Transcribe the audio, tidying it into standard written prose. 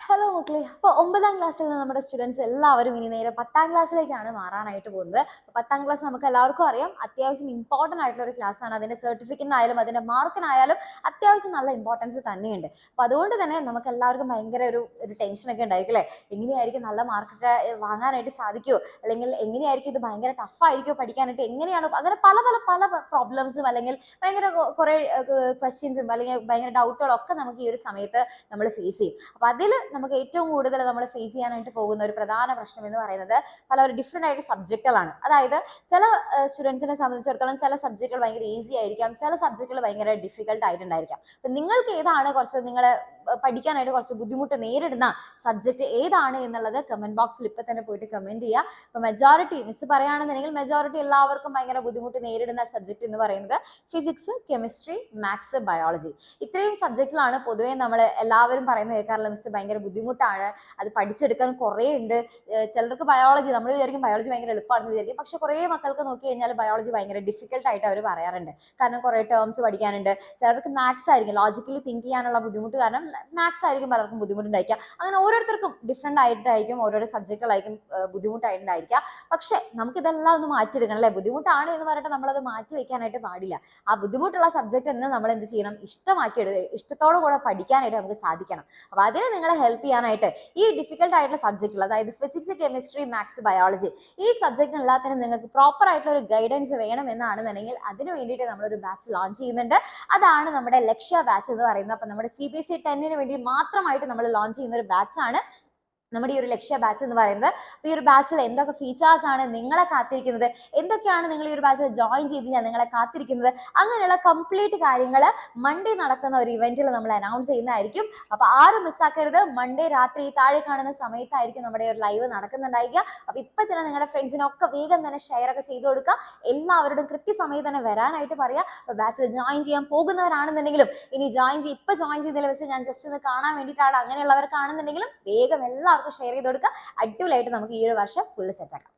Hello മക്കളെ, അപ്പോൾ 9ാം ക്ലാസ്സിൽ നിന്ന് നമ്മുടെ സ്റ്റുഡൻസ് എല്ലാവരും ഇനി നേരെ 10ാം ക്ലാസ്സിലേക്കാണ് മാറാനായിട്ട് പോകുന്നത്. 10ാം ക്ലാസ് നമുക്ക് എല്ലാവർക്കും അറിയാം, അത്യാവശ്യം ഇമ്പോർട്ടൻ്റ് ആയിട്ടുള്ള ഒരു ക്ലാസ് ആണ്. അതിൻ്റെ സർട്ടിഫിക്കറ്റിനായാലും അതിൻ്റെ മാർക്കിനായാലും അത്യാവശ്യം നല്ല ഇമ്പോർട്ടൻസ് തന്നെയുണ്ട്. അപ്പോൾ അതുകൊണ്ട് തന്നെ നമുക്ക് എല്ലാവർക്കും ഭയങ്കര ഒരു ടെൻഷനൊക്കെ ഉണ്ടായിരിക്കും അല്ലേ? എങ്ങനെയായിരിക്കും നല്ല മാർക്കൊക്കെ വാങ്ങാനായിട്ട് സാധിക്കുമോ, അല്ലെങ്കിൽ എങ്ങനെയായിരിക്കും ഇത് ഭയങ്കര ടഫായിരിക്കുമോ പഠിക്കാനായിട്ട്, എങ്ങനെയാണ് അങ്ങനെ പല പല പല പ്രോബ്ലംസും അല്ലെങ്കിൽ ഭയങ്കര കുറേ ക്വസ്റ്റ്യൻസും അല്ലെങ്കിൽ ഭയങ്കര ഡൗട്ടുകളും ഒക്കെ നമുക്ക് ഈ ഒരു സമയത്ത് നമ്മൾ ഫേസ് ചെയ്യും. അപ്പോൾ അതിൽ നമുക്ക് ഏറ്റവും കൂടുതൽ നമ്മൾ ഫേസ് ചെയ്യാനായിട്ട് പോകുന്ന ഒരു പ്രധാന പ്രശ്നം എന്ന് പറയുന്നത് പല ഡിഫറെൻ്റ് ആയിട്ട് സബ്ജക്റ്റുകളാണ്. അതായത് ചില സ്റ്റുഡൻസിനെ സംബന്ധിച്ചിടത്തോളം ചില സബ്ജക്റ്റുകൾ ഭയങ്കര ഈസി ആയിരിക്കാം, ചില സബ്ജക്റ്റുകൾ ഭയങ്കര ഡിഫിക്കൽട്ട് ആയിട്ടുണ്ടായിരിക്കാം. അപ്പം നിങ്ങൾക്ക് ഏതാണ് കുറച്ച് നിങ്ങൾ പഠിക്കാനായിട്ട് കുറച്ച് ബുദ്ധിമുട്ട് നേരിടുന്ന സബ്ജക്റ്റ് ഏതാണ് എന്നുള്ളത് കമന്റ് ബോക്സിൽ ഇപ്പം തന്നെ പോയിട്ട് കമന്റ് ചെയ്യുക. ഇപ്പം മെജോറിറ്റി മിസ് പറയുകയാണെന്നുണ്ടെങ്കിൽ മെജോറിറ്റി എല്ലാവർക്കും ഭയങ്കര ബുദ്ധിമുട്ട് നേരിടുന്ന സബ്ജക്റ്റ് എന്ന് പറയുന്നത് ഫിസിക്സ്, കെമിസ്ട്രി, മാത്സ്, ബയോളജി. ഇത്രയും സബ്ജക്റ്റിലാണ് പൊതുവേ നമ്മൾ എല്ലാവരും പറയുന്നത് കേൾക്കാറുള്ള മിസ് ഭയങ്കര ബുദ്ധിമുട്ടാണ്, അത് പഠിച്ചെടുക്കാൻ കുറേ ഉണ്ട്. ചിലർക്ക് ബയോളജി നമ്മൾ വിചാരിക്കും ബയോളജി ഭയങ്കര എളുപ്പമാണെന്ന് വിചാരിക്കും, പക്ഷെ കുറേ മക്കൾക്ക് നോക്കി കഴിഞ്ഞാൽ ബയോളജി ഭയങ്കര ഡിഫിക്കൽട്ട് ആയിട്ട് അവർ പറയാറുണ്ട്. കാരണം കുറേ ടേംസ് പഠിക്കാനുണ്ട്. ചിലർക്ക് മാത്സ് ആയിരിക്കും, ലോജിക്കലി തിങ്ക് ചെയ്യാനുള്ള ബുദ്ധിമുട്ട് കാരണം മാത്സ് ആയിരിക്കും പലർക്കും ബുദ്ധിമുട്ടുണ്ടായിരിക്കുക. അങ്ങനെ ഓരോരുത്തർക്കും ഡിഫറെൻ്റ് ആയിട്ടായിരിക്കും ഓരോരോ സബ്ജക്റ്റുകളായിരിക്കും ബുദ്ധിമുട്ടായിട്ടുണ്ടായിരിക്കുക. പക്ഷെ നമുക്കിതെല്ലാം ഒന്ന് മാറ്റിയെടുക്കണം അല്ലേ? ബുദ്ധിമുട്ടാണ് എന്ന് പറഞ്ഞിട്ട് നമ്മളത് മാറ്റി വെക്കാനായിട്ട് പാടില്ല. ആ ബുദ്ധിമുട്ടുള്ള സബ്ജക്റ്റ് തന്നെ നമ്മൾ എന്ത് ചെയ്യണം, ഇഷ്ടത്തോടു കൂടെ പഠിക്കാനായിട്ട് നമുക്ക് സാധിക്കണം. അപ്പോൾ അതിന് നിങ്ങളെ ഹെൽപ്പ് ചെയ്യാനായിട്ട് ഈ ഡിഫിക്കൽട്ട് ആയിട്ടുള്ള സബ്ജക്റ്റുകൾ, അതായത് ഫിസിക്സ്, കെമിസ്ട്രി, മാത്സ്, ബയോളജി, ഈ സബ്ജക്റ്റിന് എല്ലാത്തിനും നിങ്ങൾക്ക് പ്രോപ്പർ ആയിട്ടുള്ള ഒരു ഗൈഡൻസ് വേണം എന്നാണെന്നുണ്ടെങ്കിൽ അതിന് വേണ്ടിയിട്ട് നമ്മളൊരു ബാച്ച് ലോഞ്ച് ചെയ്യുന്നുണ്ട്. അതാണ് നമ്മുടെ ലക്ഷ്യ ബാച്ച് എന്ന് പറയുന്നത്. അപ്പം നമ്മുടെ CBSE 10 വേണ്ടി മാത്രമായിട്ട് നമ്മൾ ലോഞ്ച് ചെയ്യുന്ന ഒരു ബാച്ചാണ് നമ്മുടെ ഈ ഒരു ലക്ഷ്യ ബാച്ച് എന്ന് പറയുന്നത്. അപ്പോൾ ഈ ഒരു ബാച്ചിൽ എന്തൊക്കെ ഫീച്ചേഴ്സ് ആണ് നിങ്ങളെ കാത്തിരിക്കുന്നത്, എന്തൊക്കെയാണ് നിങ്ങൾ ഈ ഒരു ബാച്ചിൽ ജോയിൻ ചെയ്ത് കഴിഞ്ഞാൽ നിങ്ങളെ കാത്തിരിക്കുന്നത്, അങ്ങനെയുള്ള കംപ്ലീറ്റ് കാര്യങ്ങൾ മൺഡേ നടക്കുന്ന ഒരു ഇവന്റിൽ നമ്മൾ അനൗൺസ് ചെയ്യുന്നതായിരിക്കും. അപ്പോൾ ആരും മിസ്സാക്കരുത്. മൺഡേ രാത്രി താഴെ കാണുന്ന സമയത്തായിരിക്കും നമ്മുടെ ഒരു ലൈവ് നടക്കുന്നുണ്ടായിരിക്കുക. അപ്പോൾ ഇപ്പം തന്നെ നിങ്ങളുടെ ഫ്രണ്ട്സിനൊക്കെ വേഗം തന്നെ ഷെയർ ഒക്കെ ചെയ്ത് കൊടുക്കുക. എല്ലാവരോടും കൃത്യസമയത്ത് തന്നെ വരാനായിട്ട് പറയുക. അപ്പോൾ ബാച്ചിൽ ജോയിൻ ചെയ്യാൻ പോകുന്നവരാണെന്നുണ്ടെങ്കിലും ഇനി ഇപ്പം ജോയിൻ ചെയ്തതിൽ വെച്ച് ഞാൻ ജസ്റ്റ് ഒന്ന് കാണാൻ വേണ്ടിയിട്ടാണ് അങ്ങനെയുള്ളവർക്കാണെന്നുണ്ടെങ്കിലും വേഗം എല്ലാവർക്കും ഷെയർ ചെയ്ത് കൊടുക്കുക. അടിപൊളിയായിട്ട് നമുക്ക് ഈ ഒരു വർഷം ഫുള്ള് സെറ്റാക്കാം.